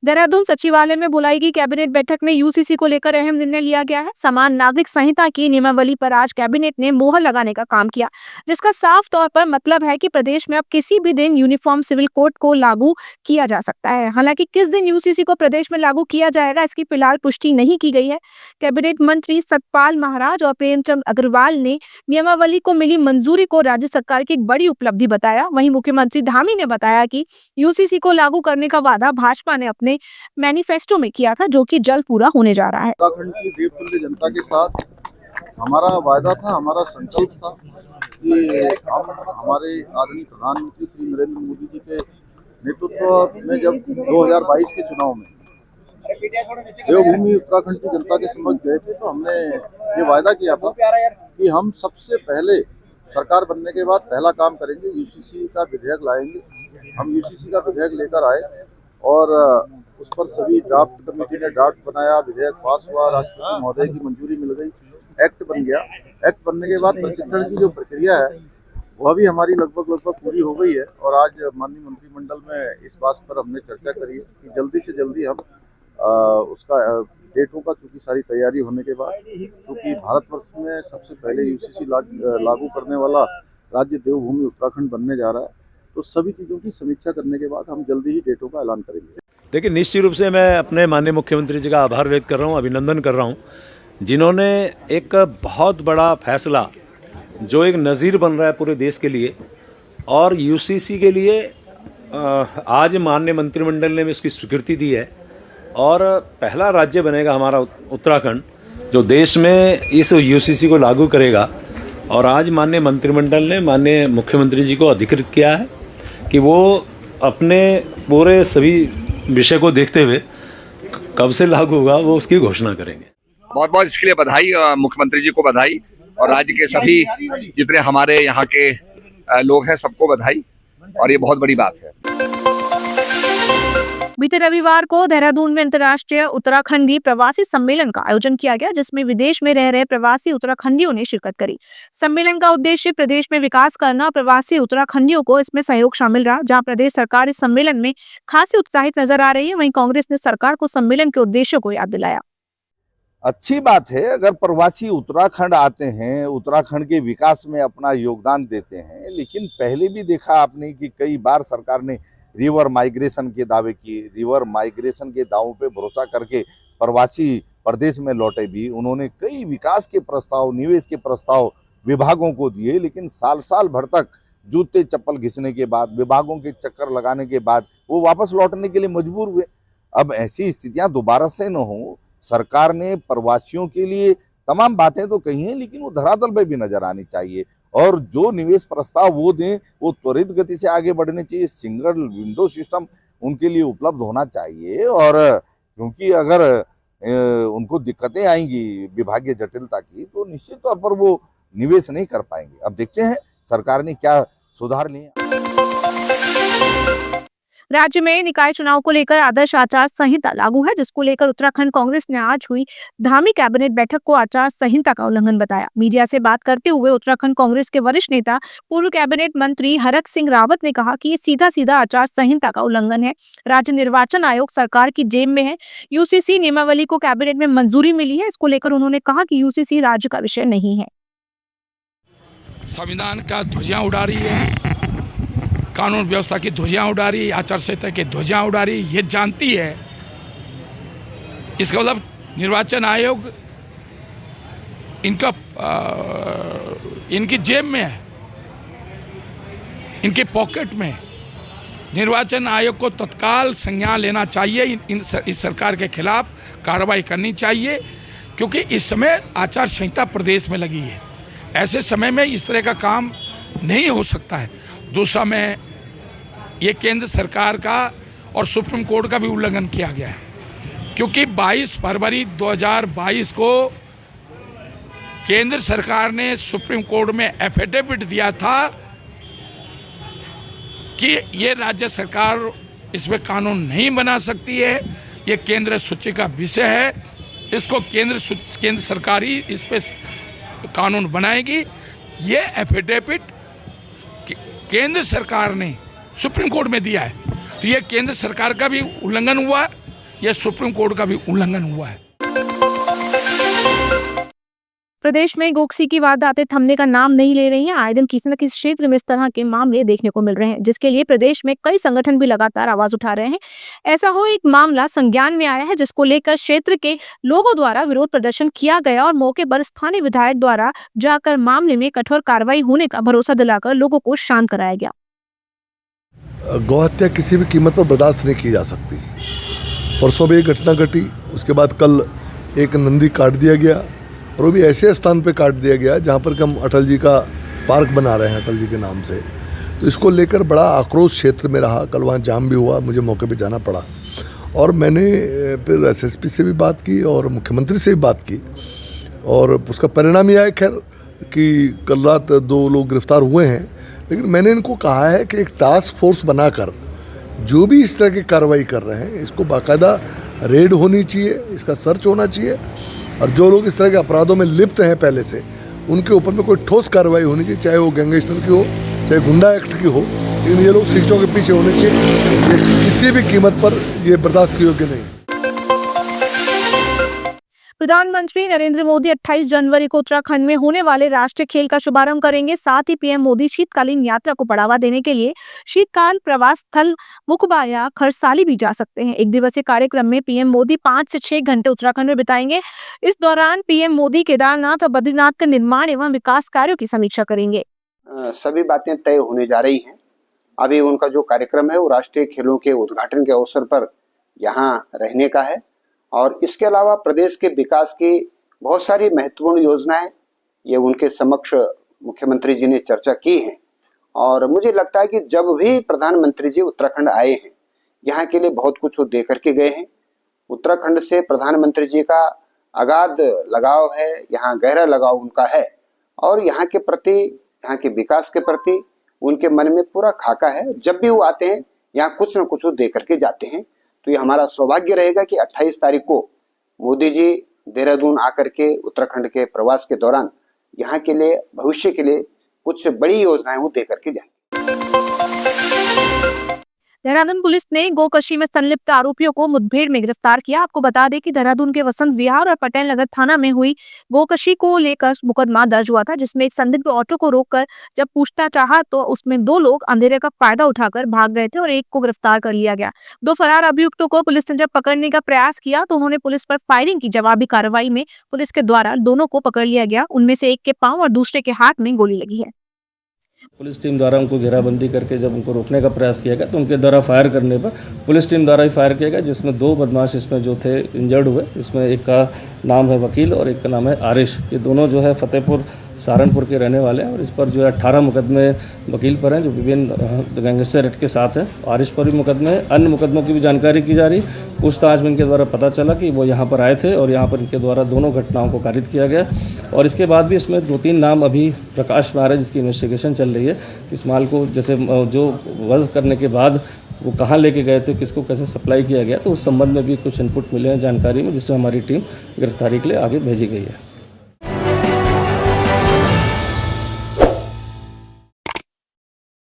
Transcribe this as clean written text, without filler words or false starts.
देहरादून सचिवालय में बुलाई गई कैबिनेट बैठक में यूसीसी को लेकर अहम निर्णय लिया गया है। समान नागरिक संहिता की नियमावली पर आज कैबिनेट ने मोहर लगाने का काम किया, जिसका साफ तौर पर मतलब है कि प्रदेश में अब किसी भी दिन यूनिफॉर्म सिविल कोड को लागू किया जा सकता है। हालांकि किस दिन यूसीसी को प्रदेश में लागू किया जाएगा, इसकी फिलहाल पुष्टि नहीं की गई है। कैबिनेट मंत्री सतपाल महाराज और प्रेमचंद अग्रवाल ने नियमावली को मिली मंजूरी को राज्य सरकार की एक बड़ी उपलब्धि बताया। वहीं मुख्यमंत्री धामी ने बताया कि यूसीसी को लागू करने का वादा भाजपा ने अपने मैनिफेस्टो में किया था, जो कि जल्द पूरा होने जा रहा है। उत्तराखंड की देवतुल्य जनता के साथ हमारा वायदा था, हमारा संकल्प था कि हम हमारे आदरणीय प्रधानमंत्री श्री नरेंद्र मोदी जी के नेतृत्व में जब 2022 के चुनाव में देवभूमि उत्तराखंड की जनता के समक्ष गए थे, तो हमने ये वायदा किया था कि हम सबसे पहले सरकार बनने के बाद पहला काम करेंगे, यूसीसी का विधेयक लाएंगे। हम यूसीसी का विधेयक लेकर आए और उस पर सभी ड्राफ्ट कमेटी ने ड्राफ्ट बनाया, विधेयक पास हुआ, राष्ट्रपति महोदय की मंजूरी मिल गई, एक्ट बन गया। एक्ट बनने के बाद प्रशिक्षण की जो प्रक्रिया है वह भी हमारी लगभग पूरी हो गई है। और आज माननीय मंत्रिमंडल में इस बात पर हमने चर्चा करी कि जल्दी से जल्दी हम उसका डेटों का, चूँकि सारी तैयारी होने के बाद, क्योंकि भारतवर्ष में सबसे पहले यूसीसी लागू करने वाला राज्य देवभूमि उत्तराखंड बनने जा रहा है, तो सभी चीज़ों की समीक्षा करने के बाद हम जल्दी ही डेटों का ऐलान करेंगे। देखिए, निश्चित रूप से मैं अपने माननीय मुख्यमंत्री जी का आभार व्यक्त कर रहा हूँ, अभिनंदन कर रहा हूँ, जिन्होंने एक बहुत बड़ा फैसला, जो एक नज़ीर बन रहा है पूरे देश के लिए और यूसीसी के लिए, आज माननीय मंत्रिमंडल ने इसकी स्वीकृति दी है और पहला राज्य बनेगा हमारा उत्तराखंड जो देश में इस यूसीसी को लागू करेगा। और आज माननीय मंत्रिमंडल ने माननीय मुख्यमंत्री जी को अधिकृत किया है कि वो अपने पूरे सभी विषय को देखते हुए कब से लागू होगा वो उसकी घोषणा करेंगे। बहुत बहुत इसके लिए बधाई, मुख्यमंत्री जी को बधाई और राज्य के सभी जितने हमारे यहाँ के लोग हैं सबको बधाई, और ये बहुत बड़ी बात है। बीते रविवार को देहरादून में अंतर्राष्ट्रीय उत्तराखंडी प्रवासी सम्मेलन का आयोजन किया गया, जिसमें विदेश में रह रहे प्रवासी उत्तराखंडियों ने शिरकत करी। सम्मेलन का उद्देश्य प्रदेश में विकास करना, प्रवासी उत्तराखंडियों को इसमें सहयोग शामिल रहा। जहां प्रदेश सरकार इस सम्मेलन में खासी उत्साहित नजर आ रही है, वहीं कांग्रेस ने सरकार को सम्मेलन के उद्देश्यों को याद दिलाया। अच्छी बात है अगर प्रवासी उत्तराखंड आते हैं, उत्तराखंड के विकास में अपना योगदान देते हैं, लेकिन पहले भी देखा आपने कि कई बार सरकार ने रिवर माइग्रेशन के दावे किए, रिवर माइग्रेशन के दावों पे भरोसा करके प्रवासी प्रदेश में लौटे भी। उन्होंने कई विकास के प्रस्ताव, निवेश के प्रस्ताव विभागों को दिए, लेकिन साल भर तक जूते चप्पल घिसने के बाद, विभागों के चक्कर लगाने के बाद वो वापस लौटने के लिए मजबूर हुए। अब ऐसी स्थितियां दोबारा से न हो, सरकार ने प्रवासियों के लिए तमाम बातें तो कही हैं, लेकिन वो धरातल पे भी नजर आनी चाहिए और जो निवेश प्रस्ताव वो दें वो त्वरित गति से आगे बढ़ने चाहिए। सिंगल विंडो सिस्टम उनके लिए उपलब्ध होना चाहिए, और क्योंकि अगर उनको दिक्कतें आएंगी विभागीय जटिलता की, तो निश्चित तौर पर वो निवेश नहीं कर पाएंगे। अब देखते हैं सरकार ने क्या सुधार लिए। राज्य में निकाय चुनाव को लेकर आदर्श आचार संहिता लागू है, जिसको लेकर उत्तराखंड कांग्रेस ने आज हुई धामी कैबिनेट बैठक को आचार संहिता का उल्लंघन बताया। मीडिया से बात करते हुए उत्तराखंड कांग्रेस के वरिष्ठ नेता पूर्व कैबिनेट मंत्री हरक सिंह रावत ने कहा कि ये सीधा सीधा आचार संहिता का उल्लंघन है। राज्य निर्वाचन आयोग सरकार की जेब में है। यूसीसी नियमावली को कैबिनेट में मंजूरी मिली है। इसको लेकर उन्होंने कहा कि यूसीसी राज्य का विषय नहीं है। संविधान का ध्वजियां उड़ा रही है, कानून व्यवस्था की ध्वजियां उड़ा रही, आचार संहिता की ध्वजियां उड़ा रही, ये जानती है। इसका मतलब निर्वाचन आयोग इनकी जेब में है, इनके पॉकेट में। निर्वाचन आयोग को तत्काल संज्ञान लेना चाहिए, इस सरकार के खिलाफ कार्रवाई करनी चाहिए, क्योंकि इस समय आचार संहिता प्रदेश में लगी है। ऐसे समय में इस तरह का काम नहीं हो सकता है। दूसरा में ये केंद्र सरकार का और सुप्रीम कोर्ट का भी उल्लंघन किया गया है, क्योंकि 22 फरवरी 2022 को केंद्र सरकार ने सुप्रीम कोर्ट में एफिडेविट दिया था कि ये राज्य सरकार इसमें कानून नहीं बना सकती है, ये केंद्र सूची का विषय है, इसको केंद्र सरकार ही इस पे कानून बनाएगी। ये एफिडेविट केंद्र सरकार ने सुप्रीम कोर्ट में दिया है, तो ये केंद्र सरकार का भी उल्लंघन हुआ है। ये सुप्रीम कोर्ट का भी उल्लंघन हुआ है। प्रदेश में गोकसी की वारदातें थमने का नाम नहीं ले रही हैं। आए दिन किसी न किसी क्षेत्र में इस तरह के मामले देखने को मिल रहे हैं, जिसके लिए प्रदेश में कई संगठन भी लगातार आवाज उठा रहे हैं। ऐसा हो एक मामला संज्ञान में आया है, जिसको लेकर क्षेत्र के लोगों द्वारा विरोध प्रदर्शन किया गया और मौके पर स्थानीय विधायक द्वारा जाकर मामले में कठोर कार्रवाई होने का भरोसा दिलाकर लोगों को शांत कराया गया। गौहत्या किसी भी कीमत पर बर्दाश्त नहीं की जा सकती। परसों भी एक घटना घटी, उसके बाद कल एक नंदी काट दिया गया, और वो भी ऐसे स्थान पे काट दिया गया जहाँ पर कि हम अटल जी का पार्क बना रहे हैं अटल जी के नाम से। तो इसको लेकर बड़ा आक्रोश क्षेत्र में रहा। कल वहाँ जाम भी हुआ, मुझे मौके पे जाना पड़ा, और मैंने फिर एसएसपी से भी बात की और मुख्यमंत्री से भी बात की, और उसका परिणाम यह है खैर कि कल रात 2 लोग गिरफ्तार हुए हैं। लेकिन मैंने इनको कहा है कि एक टास्क फोर्स बनाकर जो भी इस तरह की कार्रवाई कर रहे हैं, इसको बाकायदा रेड होनी चाहिए, इसका सर्च होना चाहिए, और जो लोग इस तरह के अपराधों में लिप्त हैं पहले से, उनके ऊपर में कोई ठोस कार्रवाई होनी चाहिए, चाहे वो गैंगस्टर की हो, चाहे गुंडा एक्ट की हो। लेकिन ये लोग शिक्षकों के पीछे होने चाहिए, ये किसी भी कीमत पर ये बर्दाश्त के योग्य नहीं। प्रधानमंत्री नरेंद्र मोदी 28 जनवरी को उत्तराखंड में होने वाले राष्ट्रीय खेल का शुभारंभ करेंगे। साथ ही पीएम मोदी शीतकालीन यात्रा को बढ़ावा देने के लिए शीतकाल प्रवास स्थल मुखबा या खरसाली भी जा सकते हैं। 1 दिवसीय कार्यक्रम में पीएम मोदी 5 से 6 घंटे उत्तराखंड में बिताएंगे। इस दौरान पीएम मोदी केदारनाथ और बद्रीनाथ के निर्माण एवं विकास कार्यों की समीक्षा करेंगे। सभी बातें तय होने जा रही हैं। अभी उनका जो कार्यक्रम है वो राष्ट्रीय खेलों के उद्घाटन के अवसर पर यहाँ रहने का है, और इसके अलावा प्रदेश के विकास की बहुत सारी महत्वपूर्ण योजनाएं ये उनके समक्ष मुख्यमंत्री जी ने चर्चा की है। और मुझे लगता है कि जब भी प्रधानमंत्री जी उत्तराखंड आए हैं, यहाँ के लिए बहुत कुछ वो दे करके गए हैं। उत्तराखंड से प्रधानमंत्री जी का अगाध लगाव है, यहाँ गहरा लगाव उनका है, और यहाँ के प्रति, यहाँ के विकास के प्रति उनके मन में पूरा खाका है। जब भी वो आते हैं यहाँ कुछ न कुछ वो दे करके जाते हैं। तो ये हमारा सौभाग्य रहेगा कि 28 तारीख को मोदी जी देहरादून आकर के उत्तराखंड के प्रवास के दौरान यहाँ के लिए, भविष्य के लिए कुछ बड़ी योजनाएं वो दे करके जाएंगे। देहरादून पुलिस ने गोकशी में संलिप्त आरोपियों को मुठभेड़ में गिरफ्तार किया। आपको बता दें कि देहरादून के वसंत विहार और पटेल नगर थाना में हुई गोकशी को लेकर मुकदमा दर्ज हुआ था, जिसमें एक संदिग्ध ऑटो को रोककर जब पूछता चाहा तो उसमें 2 लोग अंधेरे का फायदा उठाकर भाग गए थे और एक को गिरफ्तार कर लिया गया। 2 फरार अभियुक्तों को पुलिस ने जब पकड़ने का प्रयास किया तो उन्होंने पुलिस पर फायरिंग की। जवाबी कार्रवाई में पुलिस के द्वारा दोनों को पकड़ लिया गया। उनमें से एक के पांव और दूसरे के हाथ में गोली लगी है। पुलिस टीम द्वारा उनको घेराबंदी करके जब उनको रोकने का प्रयास किया गया तो उनके द्वारा फायर करने पर पुलिस टीम द्वारा ही फायर किया गया, जिसमें 2 बदमाश इसमें जो थे इंजर्ड हुए। इसमें एक का नाम है वकील और एक का नाम है आरिश। ये दोनों जो है फतेहपुर सहारनपुर के रहने वाले हैं, और इस पर जो है 18 मुकदमे वकील पर हैं जो विभिन्न गैंगस्टर एक्ट के साथ है। आरिश पर भी मुकदमे हैं। अन्य मुकदमों की भी जानकारी की जा रही। पूछताछ में इनके द्वारा पता चला कि वो यहाँ पर आए थे और यहाँ पर इनके द्वारा दोनों घटनाओं को कारित किया गया। और इसके बाद भी इसमें 2-3 नाम अभी प्रकाश में आ रहे हैं, जिसकी इन्वेस्टिगेशन चल रही है। इस माल को जैसे जो वज़ करने के बाद वो कहाँ लेके गए थे, किसको कैसे सप्लाई किया गया, तो उस संबंध में भी कुछ इनपुट मिले हैं जानकारी में, जिससे हमारी टीम गिरफ्तारी के लिए आगे भेजी गई है।